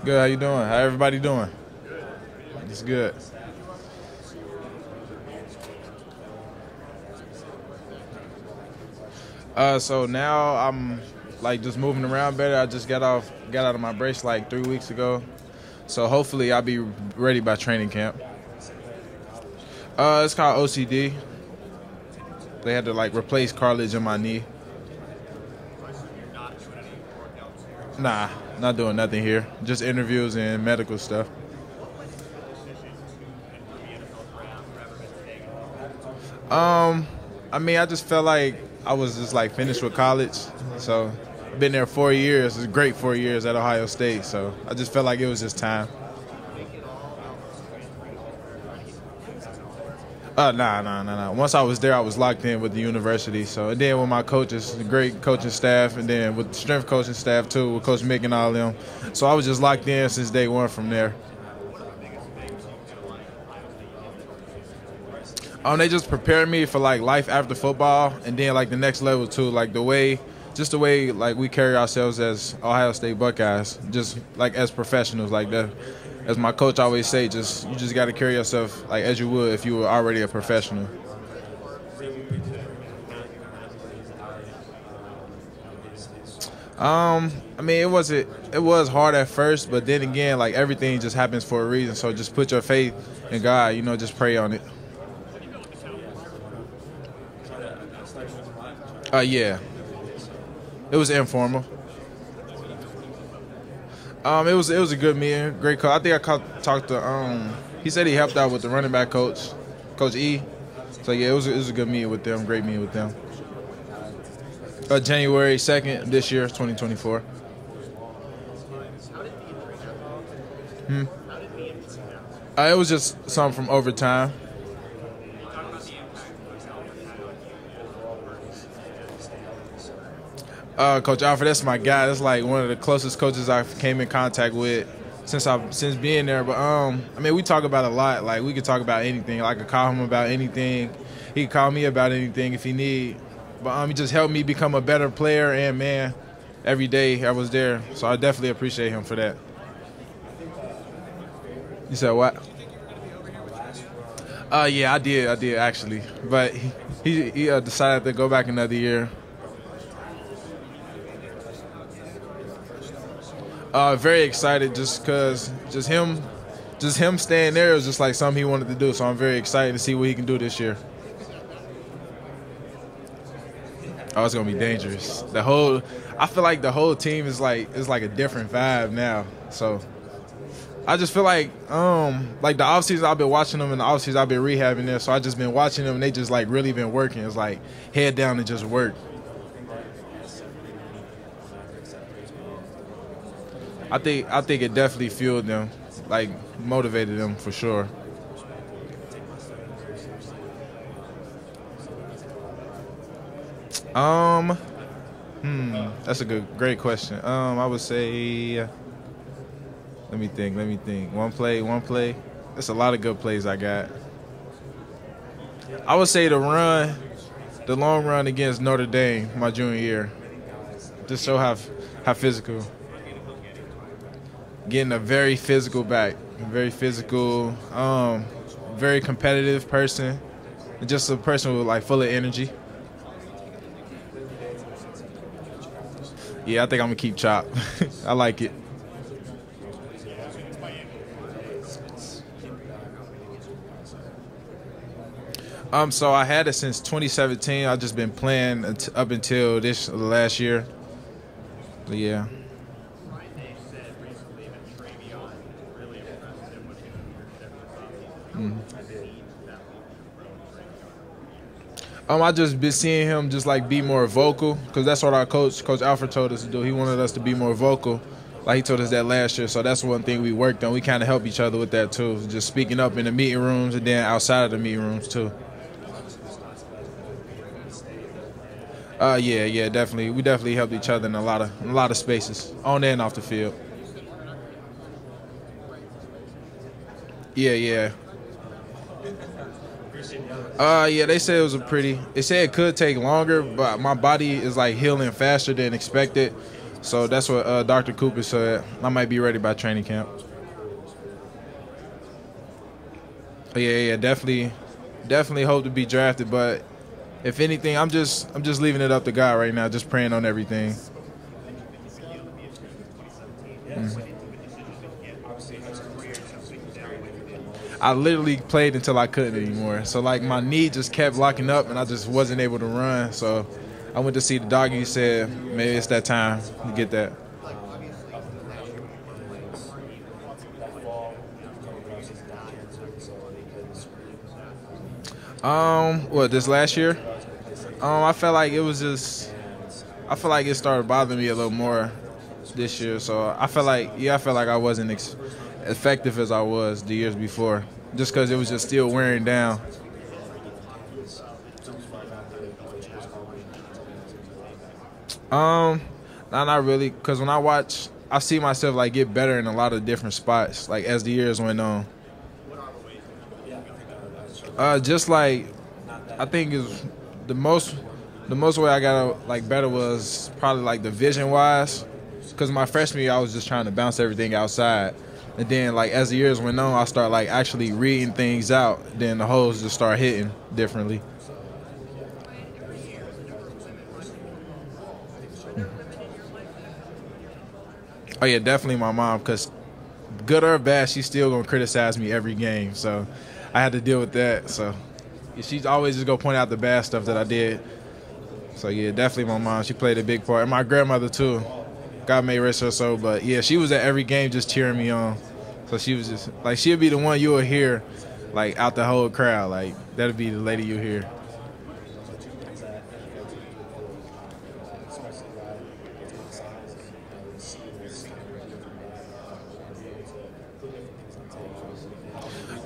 Good. How you doing? How everybody doing? It's good. So now I'm like just moving around better. I just got out of my brace like 3 weeks ago. So hopefully I'll be ready by training camp. It's called OCD. They had to like replace cartilage in my knee. Nah, not doing nothing here. Just interviews and medical stuff. I mean, I just felt like I was just like finished with college. So, been there 4 years. It's great 4 years at Ohio State. So, I just felt like it was just time. Nah. Once I was there, I was locked in with the university. So, and then with my coaches, the great coaching staff, and then with the strength coaching staff too, with Coach Mick and all of them. So, I was just locked in since day one from there. They just prepared me for like life after football, and then like the next level too, like the way like we carry ourselves as Ohio State Buckeyes, just like as professionals, like that. As my coach always say, you just got to carry yourself like as you would if you were already a professional. I mean, it was hard at first, but then again, like everything just happens for a reason. So just put your faith in God, just pray on it. Yeah. It was informal. It was a good meeting, great coach. I think talked to he said he helped out with the running back coach, Coach E. So yeah, it was a good meeting with them, great meeting with them. January 2nd this year, 2024. It was just something from overtime. Coach Alfred, that's my guy. That's like one of the closest coaches I came in contact with since being there. But I mean, we talk about a lot. Like we could talk about anything. Like I could call him about anything. He could call me about anything if he need. But he just helped me become a better player and man every day I was there. So I definitely appreciate him for that. You said what? Yeah, I did actually. But he decided to go back another year. Very excited just because him staying there was just like something he wanted to do. So I'm very excited to see what he can do this year. Oh, it's gonna be dangerous. I feel like the whole team is like a different vibe now. So I just feel like the offseason I've been watching them, and the offseason I've been rehabbing there. So I just been watching them, and they just like really been working. It's like head down and just work. I think it definitely fueled them, like motivated them for sure. That's a great question. I would say, let me think. One play. That's a lot of good plays I got. I would say the long run against Notre Dame my junior year. Just show how physical. Getting a very physical back, very physical, very competitive person, and just a person with like full of energy. Yeah, I think I'm gonna keep Chop. I like it. So I had it since 2017. I've just been playing up until last year. But yeah. I just been seeing him just like be more vocal, because that's what our Coach Alfred told us to do. He wanted us to be more vocal, like he told us that last year. So that's one thing we worked on. We kind of help each other with that too, just speaking up in the meeting rooms and then outside of the meeting rooms too. Yeah, definitely. We definitely helped each other in a lot of spaces, on and off the field. Yeah. Yeah, they said they said it could take longer, but my body is like healing faster than expected. So that's what Dr. Cooper said. I might be ready by training camp. Yeah, definitely hope to be drafted. But if anything, I'm just leaving it up to God right now, just praying on everything. I literally played until I couldn't anymore. So like my knee just kept locking up, and I just wasn't able to run. So I went to see the doctor. He said maybe it's that time to get that. What, this last year? I felt like it started bothering me a little more this year. So I felt like I wasn't effective as I was the years before, just because it was just still wearing down. Not really, because when I watch, I see myself like get better in a lot of different spots, like as the years went on. Just like I think is the most way I got like better was probably like the vision wise, because my freshman year I was just trying to bounce everything outside, and then like as the years went on, I start like actually reading things out. Then the holes just start hitting differently. Oh yeah, definitely my mom, because good or bad, she's still gonna criticize me every game. So I had to deal with that. So she's always just gonna point out the bad stuff that I did. So yeah, definitely my mom. She played a big part, and my grandmother too. God may rest her soul, but yeah, she was at every game just cheering me on. So she was just like, she'll be the one you'll hear like out the whole crowd. Like that'll be the lady you hear.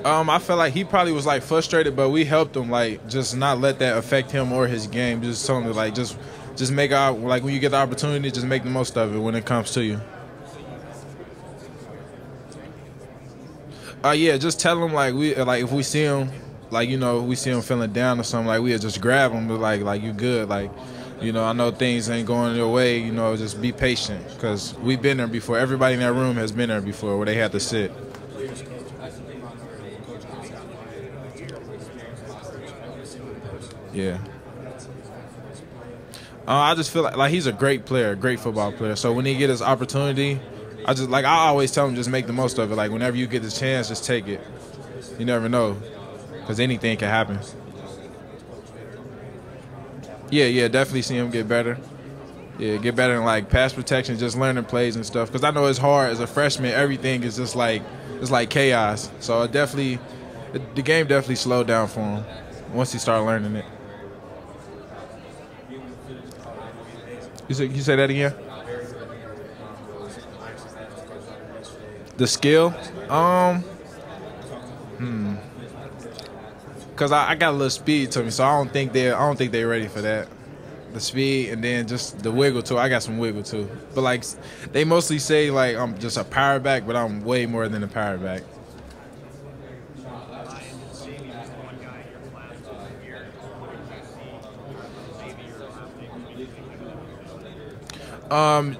I felt like he probably was like frustrated, but we helped him like just not let that affect him or his game. Just told him to like just make out, like when you get the opportunity, just make the most of it when it comes to you. Yeah, just tell him like if we see him, like we see him feeling down or something, like we'll just grab him, but like you good, like I know things ain't going your way, just be patient, because we've been there before. Everybody in that room has been there before where they had to sit. Yeah. I just feel like he's a great player, great football player. So when he get his opportunity, I always tell him just make the most of it. Like whenever you get the chance, just take it. You never know, because anything can happen. Yeah, definitely see him get better. Yeah, get better in like pass protection, just learning plays and stuff. Because I know it's hard as a freshman. Everything is just like it's like chaos. So the game definitely slowed down for him once he started learning it. You say that again? The skill? Because I got a little speed to me, so I don't think they're ready for that. The speed and then just the wiggle too. I got some wiggle too. But like they mostly say like I'm just a power back, but I'm way more than a power back.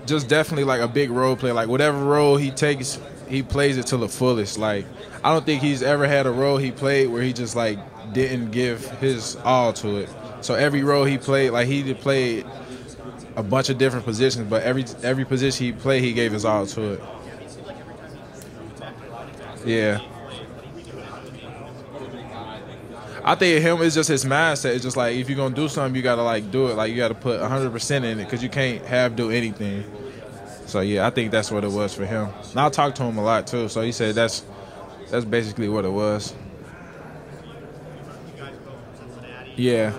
Just definitely like a big role player. Like whatever role he takes, he plays it to the fullest. Like I don't think he's ever had a role he played where he just like didn't give his all to it. So every role he played, like he played a bunch of different positions, but every position he played, he gave his all to it. Yeah. I think him is just his mindset. It's just like if you're gonna do something, you gotta like do it. Like you gotta put 100% in it, because you can't do anything. So yeah, I think that's what it was for him. And I talked to him a lot too, so he said that's basically what it was. Yeah.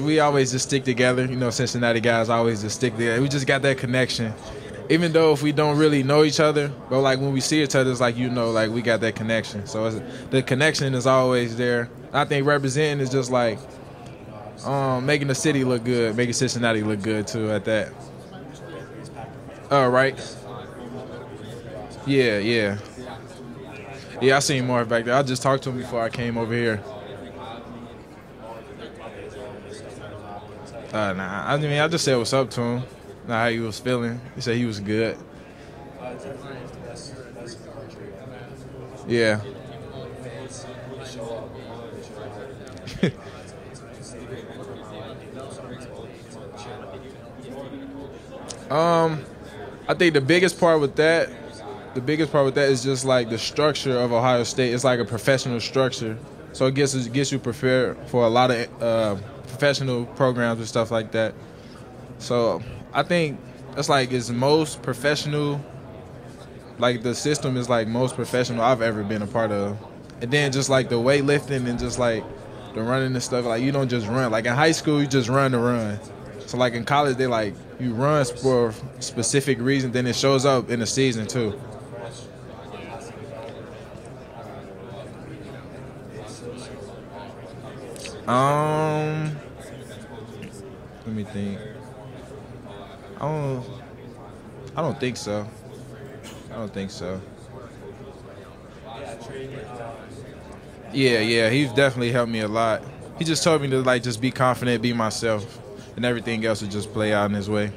We always just stick together. Cincinnati guys always just stick together. We just got that connection. Even though if we don't really know each other, but like when we see each other, it's like like we got that connection. So the connection is always there. I think representing is just like making the city look good, making Cincinnati look good too at that. Right. Yeah, I seen Marv back there. I just talked to him before I came over here. Nah, I mean, I just said what's up to him, not how he was feeling. He said he was good. Yeah. I think the biggest part with that is just like the structure of Ohio State. It's like a professional structure, so it gets you prepared for a lot of professional programs and stuff like that. So I think it's most professional. Like the system is like most professional I've ever been a part of. And then just like the weightlifting and just like the running and stuff, like you don't just run. Like in high school, you just run to run. So like in college, they like you run for a specific reason, then it shows up in the season too. Let me think. I don't think so. I don't think so. Yeah, he's definitely helped me a lot. He just told me to like just be confident, be myself, and everything else would just play out in his way.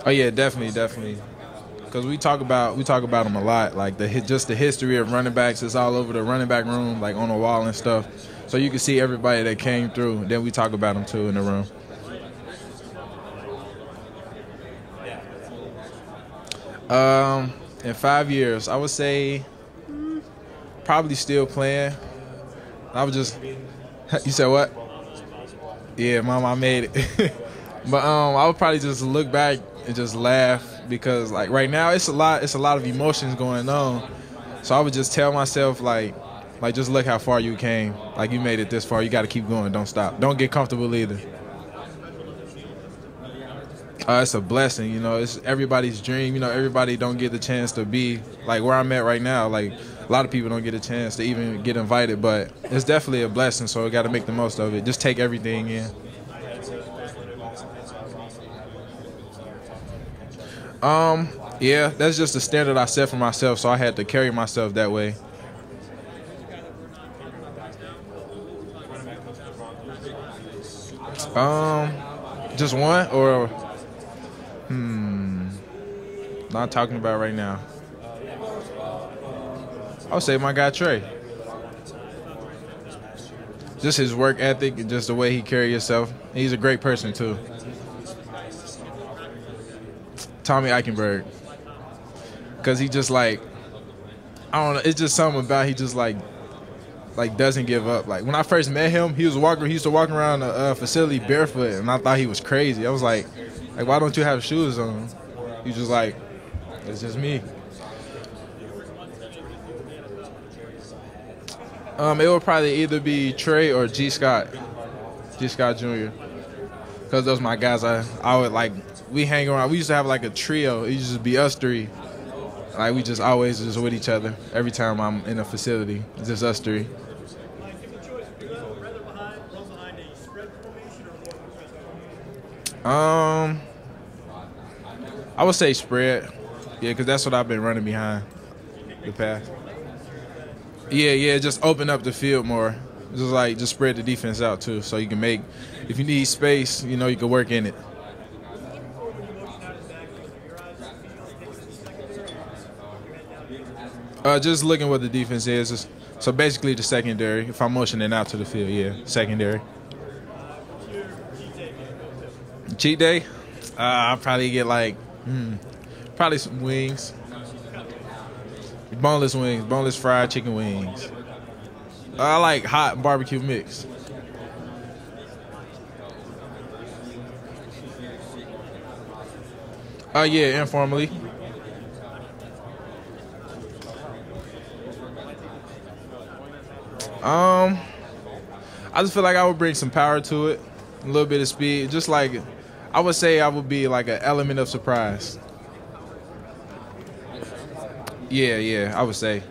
Oh yeah, definitely. Because we talk about him a lot, like just the history of running backs is all over the running back room, like on the wall and stuff. So you can see everybody that came through. Then we talk about him too in the room. In 5 years, I would say probably still playing. I would just. You said what? Yeah, Mom, I made it. But I would probably just look back and just laugh because like right now it's a lot of emotions going on. So I would just tell myself like just look how far you came. Like you made it this far. You got to keep going. Don't stop. Don't get comfortable either. It's a blessing, you know. It's everybody's dream. You know, everybody don't get the chance to be like where I'm at right now. Like a lot of people don't get a chance to even get invited, but it's definitely a blessing. So we got to make the most of it. Just take everything in. Yeah, that's just the standard I set for myself. So I had to carry myself that way. Just one or. Not talking about right now. I would say my guy Trey. Just his work ethic and just the way he carries himself. He's a great person too. Tommy Eichenberg. Because he just like, I don't know, it's just something about he just like doesn't give up. Like when I first met him, he used to walk around the facility barefoot, and I thought he was crazy. I was like why don't you have shoes on? He was just like, it's just me. It would probably either be Trey or G. Scott Jr. Because those are my guys. I would like, we hang around. We used to have like a trio. It used to be us three. Like we just always just with each other. Every time I'm in a facility, it's just us three. I would say spread. Yeah, because that's what I've been running behind the past. Yeah, just open up the field more. Just spread the defense out too, so you can make. If you need space, you know you can work in it. Just looking what the defense is. So basically the secondary. If I'm motioning out to the field, yeah, secondary. Cheat day? I'll probably get like, probably some wings. Boneless wings, boneless fried chicken wings. I like hot barbecue mix. Yeah, informally. I just feel like I would bring some power to it, a little bit of speed. Just like, I would say I would be like an element of surprise. Yeah, I would say.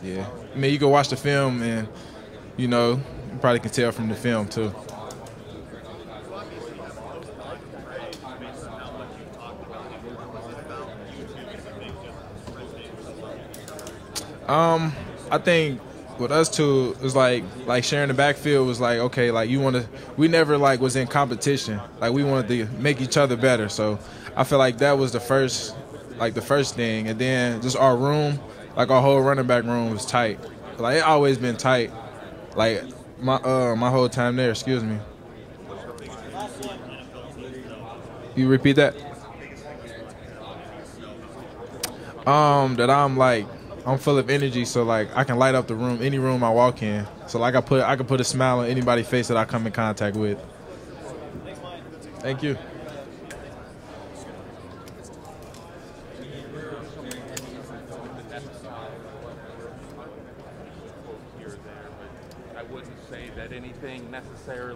Yeah. I mean, you can watch the film and, you know, you probably can tell from the film too. I think with us two, it was like sharing the backfield was like, okay, like we never like was in competition. Like we wanted to make each other better. So I feel like that was the first thing. And then just our room, like our whole running back room was tight. Like it always been tight. Like my whole time there, excuse me. You repeat that? That I'm full of energy, so like I can light up the room, any room I walk in. So like I can put a smile on anybody's face that I come in contact with. Thank you. I wouldn't say that anything necessarily